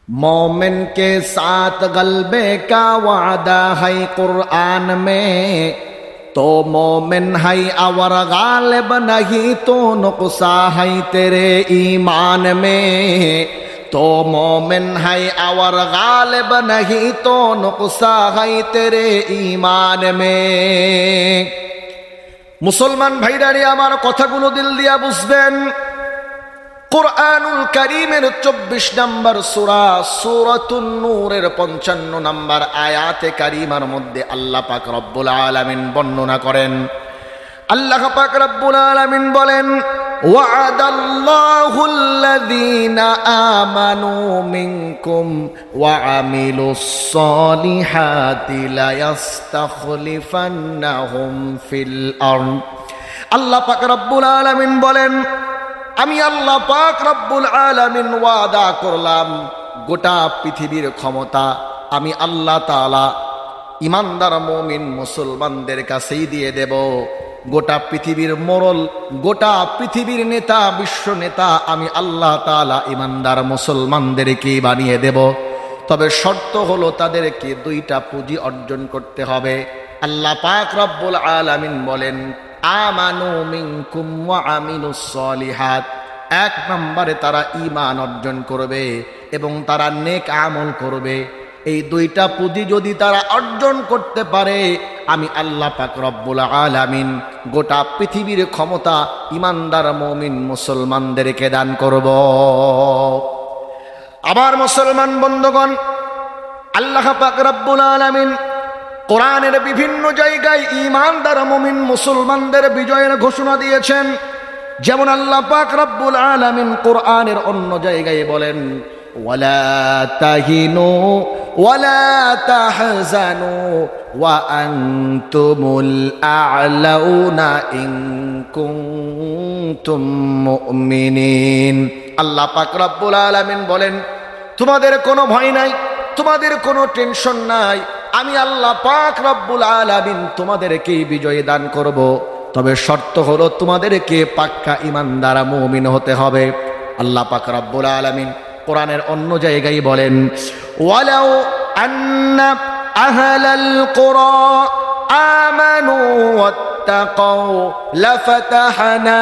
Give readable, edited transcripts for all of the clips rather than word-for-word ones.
मोमिन के साथ गलबे का वादा है कुरान में, तो मोमिन है और गालिब नहीं तो नुक्सा है तेरे ईमान में। तो मोमिन है और गालिब नहीं तो नुक्सा है तेरे ईमान में। मुसलमान भाईरारे आमार कथागुलो दिल दिया बुझबेन। कुरआनुल करीमेर 24 नम्बर सूरा सूरतुन नूरेर 55 नम्बर आयाते करीमार मध्य आल्लाह पाक रब्बुल आलामीन बर्णना करेन। আল্লাহ পাক রব্বুল আলামিন বলেন, ওয়া'আদাল্লাহুল্লাযীনা আমানু মিনকুম ওয়া আমিলুস সলিহাতি লা ইস্তাখলিফান্নাহুম ফিল আরদ। আল্লাহ পাক রব্বুল আলামিন বলেন, আমি আল্লাহ পাক রব্বুল আলামিন ওয়াদা করলাম গোটা পৃথিবীর ক্ষমতা আমি আল্লাহ তাআলা ইমানদার মুমিন মুসলমানদের কাছেই দিয়ে দেব। গোটা পৃথিবীর মোড়ল, গোটা পৃথিবীর নেতা, বিশ্ব নেতা আমি আল্লাহ তাআলা ইমানদার মুসলমানদেরকে বানিয়ে দেব। তবে শর্ত হলো তাদেরকে দুইটা পুঁজি অর্জন করতে হবে। আল্লাহ পাক রব্বুল আলামিন বলেন, আমানু মিনকুম ওয়া আমিলুস সলিহাত। এক নম্বরে তারা ঈমান অর্জন করবে এবং তারা নেক আমল করবে। এই দুইটা পুঁজি যদি তারা অর্জন করতে পারে, আমি আল্লাহ পাক রব্বুল আলামিন গোটা পৃথিবীর ক্ষমতা ইমানদার মুমিন মুসলমানদেরকে দান করব। আবার মুসলমান বন্ধুগণ, আল্লাহ পাক রব্বুল আলামিন কোরআনের বিভিন্ন জায়গায় ইমানদার মুমিন মুসলমানদের বিজয়ের ঘোষণা দিয়েছেন। যেমন আল্লাহ পাক রব্বুল আলামিন কোরআনের অন্য জায়গায় বলেন, ওয়ালা তাহিনু ওয়ালা তাহজানু ওয়া আনতুমুল আ'লাউনা ইন কুনতুম মুমিনিন। আল্লাহ পাক রব্বুল আলামিন বলেন, তোমাদের কোনো ভয় নাই, তোমাদের কোনো টেনশন নাই, আমি আল্লাহ পাক রব্বুল আলামিন তোমাদেরকে বিজয় দান করব। তবে শর্ত হলো তোমাদেরকে পাক্কা ঈমানদার মুমিন হতে হবে। আল্লাহ পাক রব্বুল আলামিন কোরআনের অন্য জায়গায় বলেন, ওয়ালাউ আন্না আহলাল কুরা আমানু ওয়াত্তাকাউ লাফাতাহনা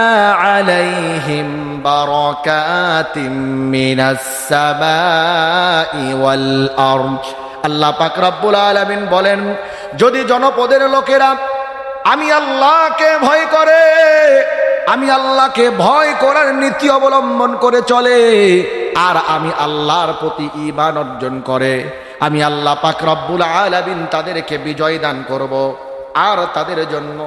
আলাইহিম বারাকাতিম মিনাস সামাই ওয়াল আরদ। আল্লাহ পাক রব্বুল আলামিন বলেন, যদি জনপদের লোকেরা আমি আল্লাহকে ভয় করে, আমি আল্লাহকে ভয় করার নীতি অবলম্বন করে চলে, আর আমি আল্লাহর প্রতি ঈমান অর্জন করে, আমি আল্লাহ পাক রব্বুল আলামিন তাদেরকে বিজয় দান করব। আর তাদের জন্য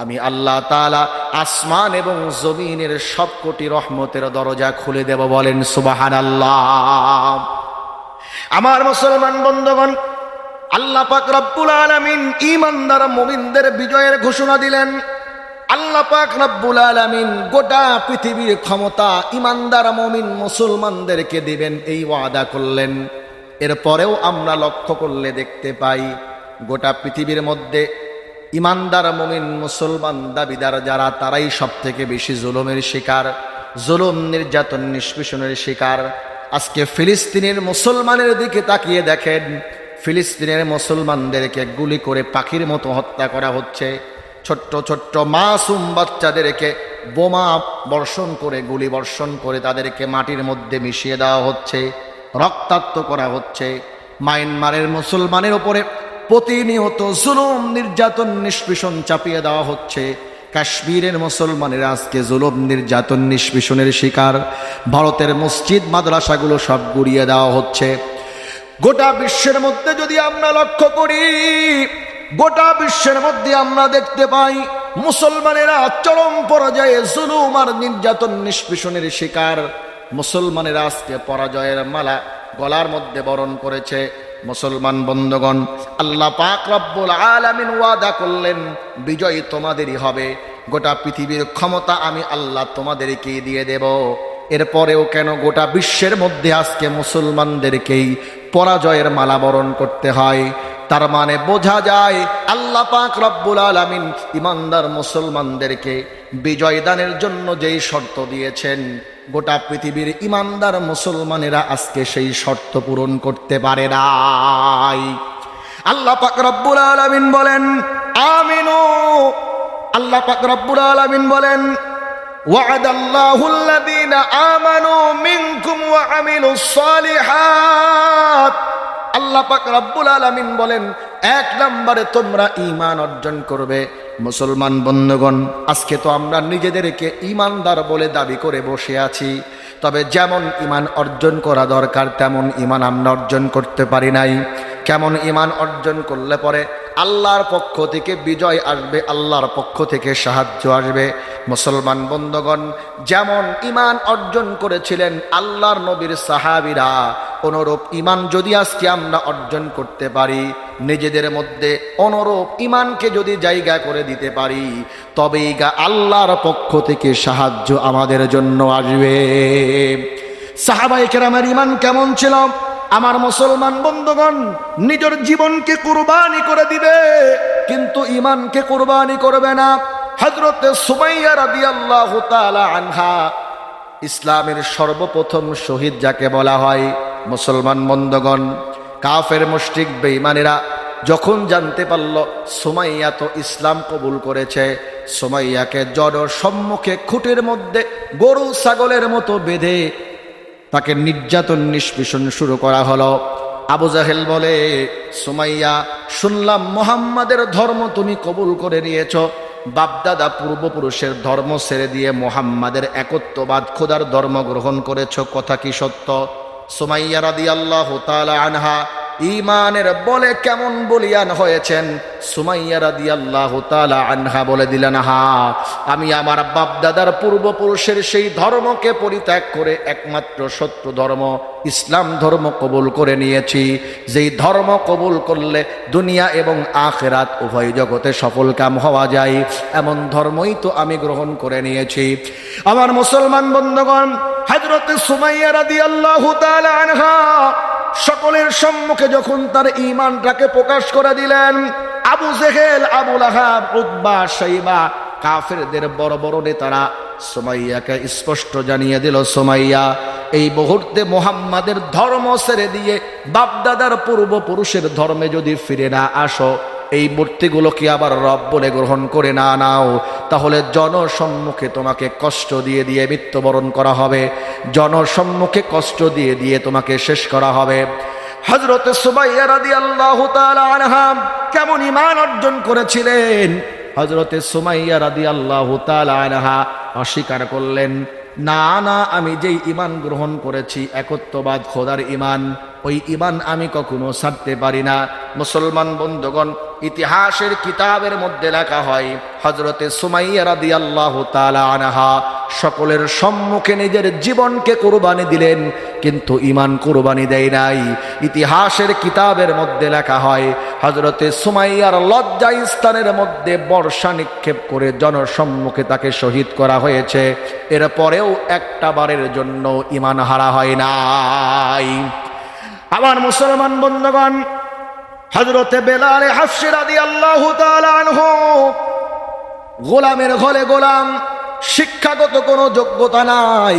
আমি আল্লাহ তাআলা আসমান এবং জমিনের সব কোটি রহমতের দরজা খুলে দেব। বলেন সুবহানাল্লাহ। আমার মুসলমান বন্ধুগণ, আল্লাহ পাক রব্বুল আলামিন ঈমানদার মুমিনদের বিজয়ের ঘোষণা দিলেন। আল্লাহ পাক রব্বুল আলামিন গোটা পৃথিবীর ক্ষমতা ঈমানদার মুমিন মুসলমানদেরকে দিবেন এই ওয়াদা করলেন। এরপরেও আমরা লক্ষ্য করলে দেখতে পাই গোটা পৃথিবীর মধ্যে ঈমানদার মুমিন মুসলমান দাবিদার যারা, তারাই সব থেকে বেশি জুলুমের শিকার, জুলুম নির্যাতন নিষ্পেষণের শিকার। আজকে ফিলিস্তিনের মুসলমানের দিকে তাকিয়ে দেখেন, ফিলিস্তিনের মুসলমানদেরকে গুলি করে পাখির মতো হত্যা করা হচ্ছে। ছোট্ট ছোট্ট মাসুম বাচ্চাদেরকে বোমা বর্ষণ করে, গুলি বর্ষণ করে তাদেরকে মাটির মধ্যে মিশিয়ে দেওয়া হচ্ছে, রক্তাক্ত করা হচ্ছে। মায়ানমারের মুসলমানের উপরে প্রতিনিয়ত জুলুম নির্যাতন নিষ্পেষণ চাপিয়ে দেওয়া হচ্ছে। কাশ্মীরের মুসলমানেরা আজকে জুলুম নির্যাতন নিষ্পেষণের শিকার। ভারতের মসজিদ মাদ্রাসাগুলো সব গুড়িয়ে দেওয়া হচ্ছে। গোটা বিশ্বের মধ্যে যদি আমরা লক্ষ্য করি, গোটা বিশ্বের মধ্যে আমরা দেখতে পাই মুসলমানেরা চরম পরাজয়ে জুলুম আর নির্যাতন নিষ্পেষণের শিকার। মুসলমানেরা আজকে পরাজয়ের মালা গলার মধ্যে বরণ করেছে। মুসলমান বন্ধুগণ, আল্লাহ পাক রব্বুল আলামিন ওয়াদা করলেন বিজয় তোমাদেরই হবে, গোটা পৃথিবীর ক্ষমতা আমি আল্লাহ তোমাদেরকে দিয়ে দেব। এরপরেও কেন গোটা বিশ্বের মধ্যে আজকে মুসলমানদেরকেই পরাজয়ের মালা বরণ করতে হয়? তার মানে বোঝা যায় আল্লাহ পাক রব্বুল আলামিন ঈমানদার মুসলমানদেরকে বিজয় দানের জন্য যেই শর্ত দিয়েছেন, গোটা পৃথিবীর ইমানদার মুসলমানেরা আজকে সেই শর্ত পূরণ করতে পারে নাই। আল্লাহ পাক রব্বুল আলামিন বলেন আমিনু, আল্লাহ পাক রব্বুল আলামিন বলেন ওয়া'দাল্লাহুল্লাযীনা আমানু মিনকুম ওয়া আমিলুস সালিহাত। আল্লাহ পাক রব্বুল আলামিন বলেন এক নম্বরে তোমরা ঈমান অর্জন করবে। মুসলমান বন্ধুগণ, আজকে তো আমরা নিজেদেরকে ঈমানদার বলে দাবি করে বসে আছি, তবে যেমন ঈমান অর্জন করা দরকার তেমন ঈমান আমরা অর্জন করতে পারি নাই। কেমন ঈমান অর্জন করলে পরে আল্লাহর পক্ষ থেকে বিজয় আসবে, আল্লাহর পক্ষ থেকে সাহায্য আসবে। মুসলমান বন্ধুগণ, যেমন ঈমান অর্জন করেছিলেন আল্লাহর নবীর সাহাবীরা, অনুরূপ ঈমান যদি আজকে আমরা অর্জন করতে পারি, নিজেদের মধ্যে অনুরূপ ঈমানকে যদি জায়গা করে দিতে পারি, তবেই আল্লাহর পক্ষ থেকে সাহায্য আমাদের জন্য আসবে। সাহাবায়ে কেরামের ঈমান কেমন ছিল? আমার মুসলমান বন্ধুগণ, নিজের জীবনকে কুরবানি করে দিবে কিন্তু ঈমানকে কুরবানি করবে না। হযরত সুমাইয়া রাদিয়াল্লাহু তাআলা আনহা, ইসলামের সর্বপ্রথম শহীদ যাকে বলা হয়। মুসলমান বন্ধুগণ, কাফের মুশরিক বেঈমানেরা যখন জানতে পারল সুমাইয়া তো ইসলাম কবুল করেছে, সুমাইয়াকে জনসম্মুখে খুঁটির মধ্যে গরু ছাগলের মতো বেঁধে তাকে নির্যাতন নিষ্পেষণ শুরু করা হলো। আবু জাহেল বলে, সুমাইয়া, শুনলাম মুহাম্মাদের ধর্ম তুমি কবুল করে নিয়েছ, বাপদাদা পূর্বপুরুষের ধর্ম ছেড়ে দিয়ে মুহাম্মাদের একত্ববাদ খোদার ধর্ম গ্রহণ করেছ, কথা কি সত্য? সুমাইয়া রাদিয়াল্লাহু তাআলা আনহা ঈমানের বলে কেমন বলিয়ান হয়েছেন। সুমাইয়া রাদিয়াল্লাহু তাআলা আনহা বলে দিলেন, হ্যাঁ, আমি আমার বাপ দাদার পূর্বপুরুষের সেই ধর্মকে পরিত্যাগ করে একমাত্র সত্য ধর্ম ইসলাম ধর্ম কবুল করে নিয়েছি, যেই ধর্ম কবুল করলে দুনিয়া এবং আখিরাত উভয় জগতে সফলকাম হওয়া যায়, এমন ধর্মই তো আমি গ্রহণ করে নিয়েছি। আমার মুসলমান বন্ধুগণ, হযরত সুমাইয়া রাদিয়াল্লাহু তাআলা আনহা সকলের সম্মুখে যখন তার ঈমানটাকে প্রকাশ করে দিলেন, আবু জেহেল, আবু লাহাব, উতবা, শাইবা, কাফেরদের বড় বড় নেতারা সুমাইয়াকে স্পষ্ট জানিয়ে দিল, সুমাইয়া, এই মুহূর্তে মুহাম্মাদের ধর্ম ছেড়ে দিয়ে বাপদাদার পূর্বপুরুষের ধর্মে যদি ফিরে না আসো, এই মূর্তিগুলোকে আবার রব বলে গ্রহণ করে না নাও, তাহলে জনসম্মুখে তোমাকে কষ্ট দিয়ে দিয়ে মৃত্যুবরণ করা হবে, জনসম্মুখে কষ্ট দিয়ে দিয়ে তোমাকে শেষ করা হবে। হযরত সুমাইয়া রাদিয়াল্লাহু তাআলা আনহা কেমন ঈমান অর্জন করেছিলেন? হযরত সুমাইয়া রাদিয়াল্লাহু তাআলা আনহা অস্বীকার করলেন, না না, আমি যেই ঈমান গ্রহণ করেছি একত্ববাদ খোদার ঈমান, ওই ঈমান আমি কখনো ছাড়তে পারি না। মুসলমান বন্ধুগণ, ইতিহাসের কিতাবের মধ্যে লেখা হয় হযরতে সুমাইয়া রাদিয়াল্লাহু তাআলা আনহা সকলের সম্মুখে নিজের জীবনকে কুরবানি দিলেন, কিন্তু ঈমান কুরবানি দেয় নাই। ইতিহাসের কিতাবের মধ্যে লেখা হয় হযরতে সুমাইয়ার লজ্জা স্থানের মধ্যে বর্ষা নিক্ষেপ করে জনসম্মুখে তাকে শহীদ করা হয়েছে, এরপরেও একটা বারের জন্য ঈমান হারা হয় নাই। আমার মুসলমান বন্ধুগণ, হযরতে বেলাল হাফসি রাদিয়াল্লাহু তাআলা আনহু গোলামের ঘরে গোলাম, শিক্ষাগত কোনো যোগ্যতা নাই,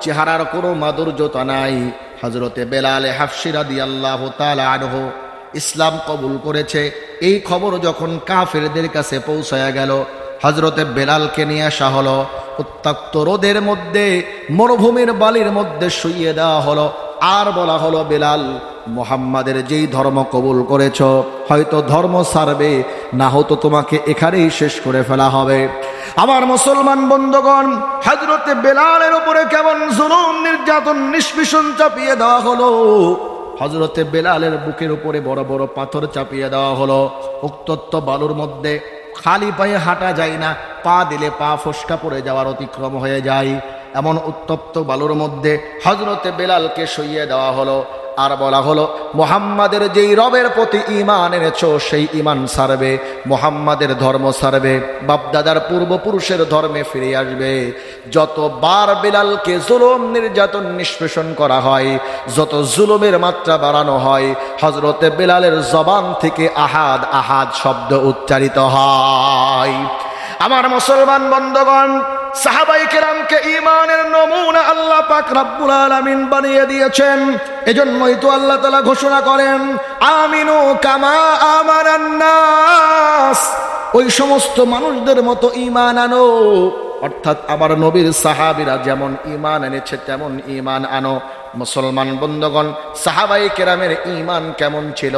চেহারার কোনো মাধুর্যতা নাই। হযরতে বেলাল হাফসি রাদিয়াল্লাহু তাআলা আনহু ইসলাম কবুল করেছে, এই খবর যখন কাফেরদের কাছে পৌঁছায়া গেল, হযরতে বেলালকে নিয়ে আসা হলো, উত্তপ্ত রোদের মধ্যে মরুভূমির বালির মধ্যে শুইয়ে দেওয়া হলো, আর বলা হলো, বেলাল, মুহাম্মাদের যেই ধর্ম কবুল করেছ, হয়তো ধর্ম ছাড়বে, না হতো তোমাকে এখানেই শেষ করে ফেলা হবে। আমার মুসলমান বন্ধুগণ, হযরতে বেলালের উপরে কেমন জুলুম নির্যাতন নিষ্পেষণ চাপিয়ে দেওয়া হলো। হযরতে বেলালের বুকের উপরে বড় বড় পাথর চাপিয়ে দেওয়া হলো, উত্তপ্ত বালুর মধ্যে খালি পায়ে হাঁটা যায় না, পা দিলে পা ফসকা পড়ে যাওয়ার অতিক্রম হয়ে যায়, এমন উত্তপ্ত বালুর মধ্যে হযরতে বেলালকে শুইয়ে দেওয়া হলো, আর বলা হলো, মুহাম্মাদের যেই রবের প্রতি ঈমান এনেছো সেই ঈমান ছাড়বে, মুহাম্মাদের ধর্ম ছাড়বে, বাপদাদার পূর্বপুরুষের ধর্মে ফিরে আসবে। যতবার বেলালকে জুলুম নির্যাতন নিষ্পেষণ করা হয়, যত জুলুমের মাত্রা বাড়ানো হয়, হযরতে বেলালের জবান থেকে আহাদ আহাদ শব্দ উচ্চারিত হয়। আমার মুসলমান বন্ধুগণ, সাহাবায়ে কেরামকে ঈমানের নমুনা আল্লাহ পাক রব্বুল আলামিন বানিয়ে দিয়েছেন। এজন্যই তো আল্লাহ তাআলা ঘোষণা করেন, আমিনু কামা আমানান নাস, ওই সমস্ত মানুষদের মতো ঈমান আনো। অর্থাৎ আমার নবীর সাহাবীরা যেমন ঈমান এনেছে তেমন ঈমান আনো। মুসলমান বন্ধুগণ, সাহাবায়ে কেরামের ঈমান কেমন ছিল?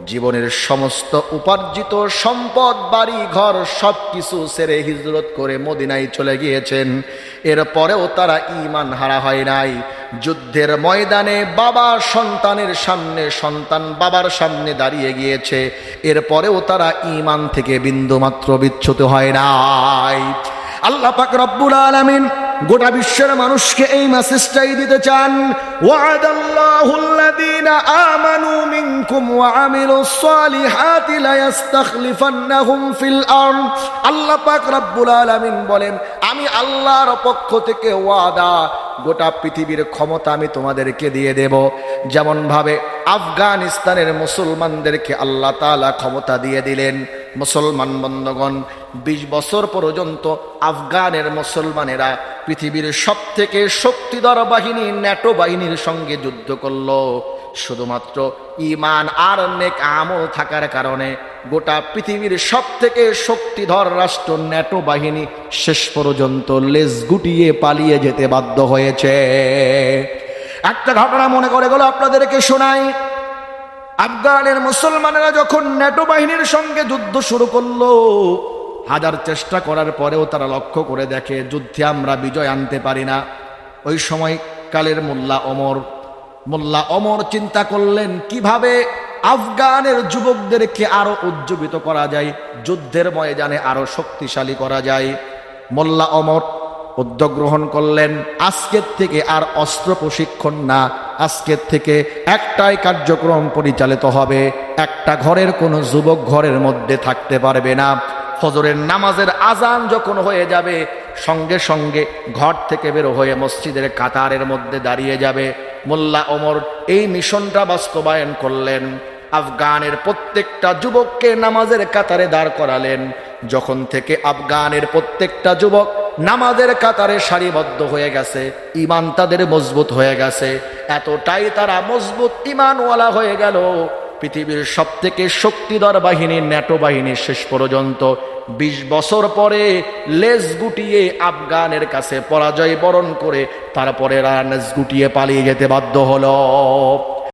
জীবনের সমস্ত উপার্জিত সম্পদ, বাড়ি ঘর সবকিছু ছেড়ে হিজরত করে মদিনায় চলে গিয়েছেন। এরপরেও তারা ঈমান হারা হয় নাই। যুদ্ধের ময়দানে বাবা সন্তানের সামনে, সন্তান বাবার সামনে দাঁড়িয়ে গিয়েছে, এরপরেও তারা ঈমান থেকে বিন্দুমাত্র বিচ্যুত হয় নাই। আল্লাহ পাক রব্বুল আলামিন গোটা বিশ্বের মানুষকে এই মেসেজটাই দিতে চান, ওয়াদাল্লাহুল্লাযীনা আমানু মিনকুম ওয়া আমিলুস সালিহাতি লা ইস্তাখলিফান্নাহুম ফিল আরদ। আল্লাহ পাক রব্বুল আলামিন বলেন, আমি আল্লাহর পক্ষ থেকে ওয়াদা, গোটা পৃথিবীর ক্ষমতা আমি তোমাদেরকে দিয়ে দেব। যেমন ভাবে আফগানিস্তানের মুসলমানদেরকে আল্লাহ তাআলা ক্ষমতা দিয়ে দিলেন। মুসলমান বন্ধুগণ, 20 বছর পর্যন্ত আফগানের মুসলমানেরা পৃথিবীর সবথেকে শক্তিধর বাহিনী ন্যাটো বাহিনীর সঙ্গে যুদ্ধ করলো। শুধুমাত্র ঈমান আর নেক আমল থাকার কারণে গোটা পৃথিবীর সবথেকে শক্তিধর রাষ্ট্র ন্যাটো বাহিনী শেষ পর্যন্ত লেজ গুটিয়ে পালিয়ে যেতে বাধ্য হয়েছে। একটা ঘটনা মনে করে গেল আপনাদেরকে শোনাই। আফগানের মুসলমানেরা যখন ন্যাটো বাহিনীর সঙ্গে যুদ্ধ শুরু করলো, হাজার চেষ্টা করার পরেও তারা লক্ষ্য করে দেখে যুদ্ধে আমরা বিজয় আনতে পারি না। ওই সময় কালের মোল্লা ওমর চিন্তা করলেন কিভাবে আফগানের যুবকদেরকে আরো উজ্জীবিত করা যায়, যুদ্ধের ময়দানে আরো শক্তিশালী করা যায়। মোল্লা ওমর উদ্যোগ গ্রহণ করলেন, আজকের থেকে আর অস্ত্র প্রশিক্ষণ না, আজকের থেকে একটাই কার্যক্রম পরিচালিত হবে। একটা ঘরের কোনো যুবক ঘরের মধ্যে থাকতে পারবে না। ফজরের নামাজের আজান যখন হয়ে যাবে, সঙ্গে সঙ্গে ঘর থেকে বের হয়ে মসজিদের কাতারের মধ্যে দাঁড়িয়ে যাবে। মোল্লা ওমর এই মিশনটা বাস্তবায়ন করলেন। আফগানের প্রত্যেকটা যুবককে নামাজের কাতারে দাঁড় করালেন। যখন থেকে আফগানের প্রত্যেকটা যুবক নামাজের কাতারে সারিবদ্ধ হয়ে গেছে, ঈমান তাদের মজবুত হয়ে গেছে, এতটাই তারা মজবুত ঈমানওয়ালা হয়ে গেল, পৃথিবীর সবথেকে শক্তিধর বাহিনী ন্যাটো বাহিনী শেষ পর্যন্ত 20 বছর পরে লেজ গুটিয়ে আফগানের কাছে পরাজয় বরণ করে তারপরে লেজ গুটিয়ে পালিয়ে যেতে বাধ্য হলো।